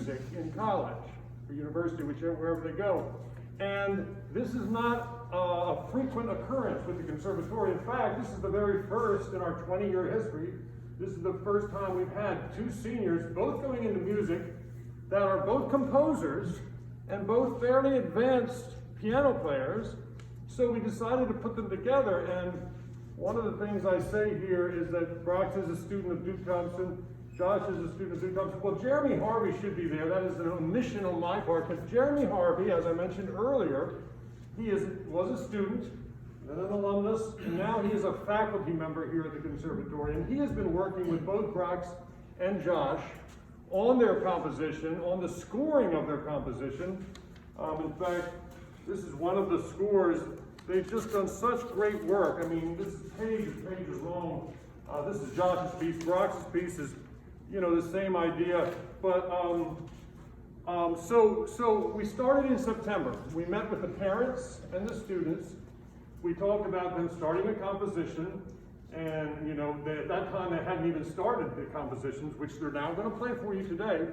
music in college or university, wherever they go. And this is not a frequent occurrence with the Conservatory. In fact, this is the very first in our 20-year history. This is the first time we've had two seniors, both going into music, that are both composers and both fairly advanced piano players. So we decided to put them together. And one of the things I say here is that Brox is a student of Duke Thompson, Josh is a student of Duke Thompson. Well, Jeremy Harvey should be there. That is an omission on my part, because Jeremy Harvey, as I mentioned earlier, was a student, then an alumnus, and now he is a faculty member here at the Conservatory. And he has been working with both Brox and Josh on their composition, on the scoring of their composition. In fact, this is one of the scores. They've just done such great work. I mean, this page is long. This is Josh's piece. Brox's piece is, the same idea. But so we started in September. We met with the parents and the students. We talked about them starting a composition, and at that time they hadn't even started the compositions, which they're now going to play for you today.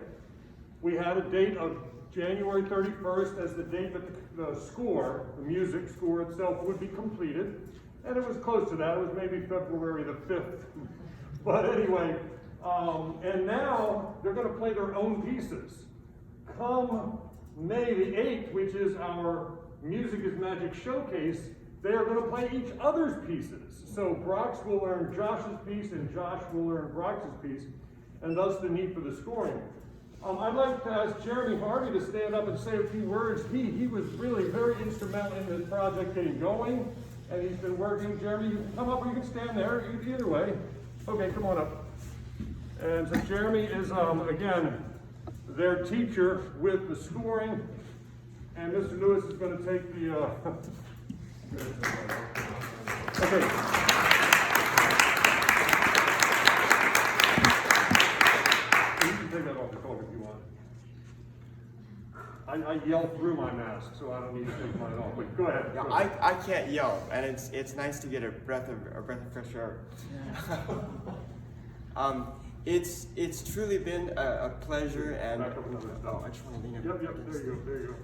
We had a date of January 31st as the date that the music score itself would be completed, and it was close to that. It was maybe February the 5th. But anyway, and now they're going to play their own pieces. Come May the 8th, which is our Music is Magic showcase, they are going to play each other's pieces. So Brox will learn Josh's piece and Josh will learn Brox's piece, and thus the need for the scoring. I'd like to ask Jeremy Harvey to stand up and say a few words. He was really very instrumental in this project getting going, and he's been working. Jeremy, you can come up or you can stand there, either way. Okay, come on up. And so Jeremy is, again, their teacher with the scoring, and Mr. Lewis is going to take the, okay. You can take that off the phone if you want. I yell through my mask, so I don't need to take mine off. But go ahead. Yeah, I can't yell, and it's nice to get a breath of fresh air. It's truly been a pleasure, and back up another step. I just want to lean Yep, there you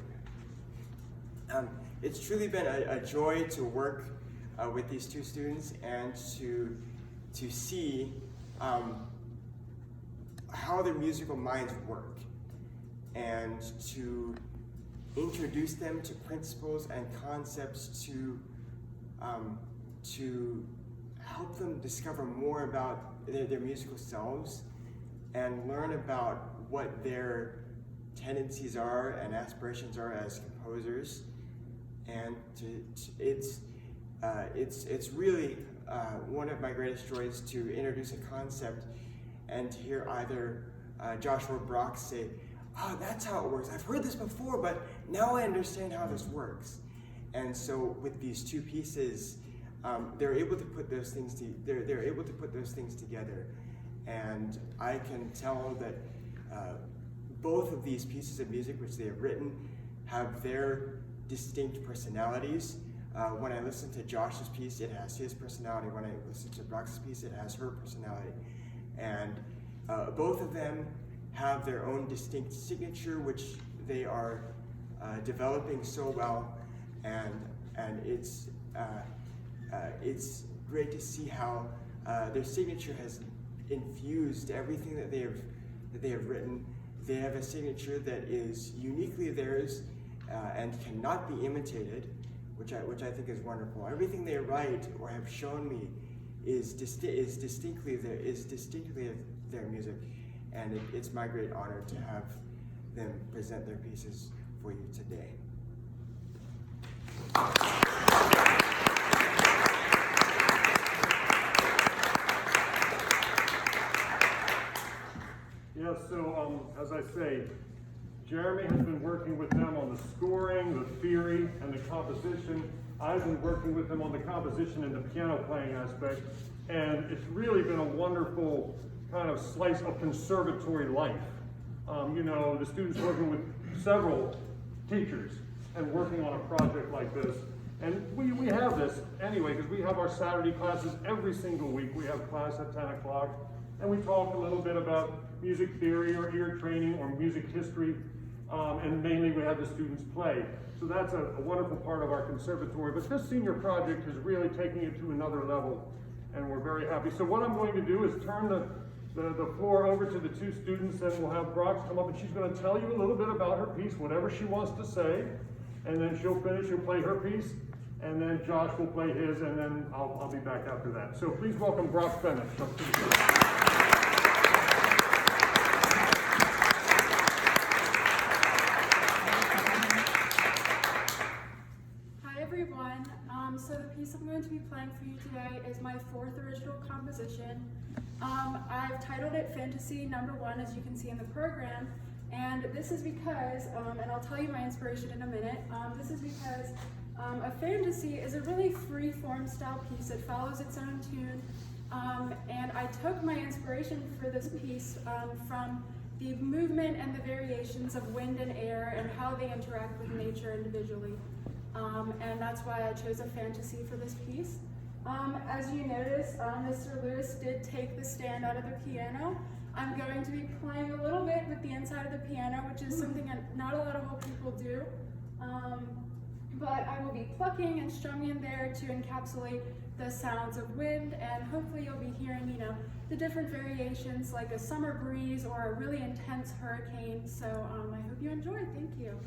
go. It's truly been a joy to work with these two students and to see how their musical minds work, and to introduce them to principles and concepts to help them discover more about their musical selves and learn about what their tendencies are and aspirations are as composers. And it's really one of my greatest joys to introduce a concept and to hear either Josh or Brox say, "Oh, that's how it works. I've heard this before, but now I understand how this works." And so with these two pieces, they're able to put those things they're able to put those things together, and I can tell that both of these pieces of music which they have written have their distinct personalities. When I listen to Josh's piece, it has his personality. When I listen to Brox's piece, it has her personality, and both of them have their own distinct signature, which they are developing so well, and it's great to see how their signature has infused everything that they have written. They have a signature that is uniquely theirs and cannot be imitated, which I think is wonderful. Everything they write or have shown me is distinctly their music, and it's my great honor to have them present their pieces for you today. Yeah, so as I say, Jeremy has been working with them on the scoring, the theory, and the composition. I've been working with them on the composition and the piano playing aspect, and it's really been a wonderful kind of slice of conservatory life. The students working with several teachers and working on a project like this. And we have this anyway, because we have our Saturday classes every single week. We have class at 10 o'clock. and we talked a little bit about music theory or ear training or music history, and mainly we had the students play. So that's a wonderful part of our conservatory, but this senior project is really taking it to another level, and we're very happy. So what I'm going to do is turn the floor over to the two students, and we'll have Brox come up, and she's going to tell you a little bit about her piece, whatever she wants to say, and then she'll play her piece, and then Josh will play his, and then I'll be back after that. So please welcome Brox Bennett. Hi everyone. So the piece I'm going to be playing for you today is my fourth original composition. I've titled it Fantasy Number 1, as you can see in the program, and this is because, and I'll tell you my inspiration in a minute, this is because a fantasy is a really free-form style piece. It follows its own tune, and I took my inspiration for this piece from the movement and the variations of wind and air and how they interact with nature individually. And that's why I chose a fantasy for this piece. As you notice, Mr. Lewis did take the stand out of the piano. I'm going to be playing a little bit with the inside of the piano, which is something that not a lot of people do. But I will be plucking and strumming in there to encapsulate the sounds of wind, and hopefully you'll be hearing, the different variations like a summer breeze or a really intense hurricane. So I hope you enjoy. Thank you.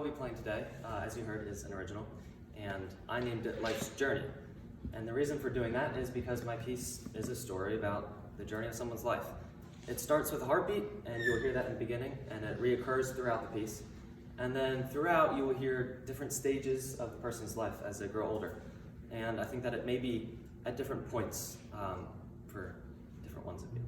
be playing today, as you heard, is an original, and I named it Life's Journey. And the reason for doing that is because my piece is a story about the journey of someone's life. It starts with a heartbeat, and you'll hear that in the beginning, and it reoccurs throughout the piece. And then throughout, you will hear different stages of the person's life as they grow older. And I think that it may be at different points for different ones of you.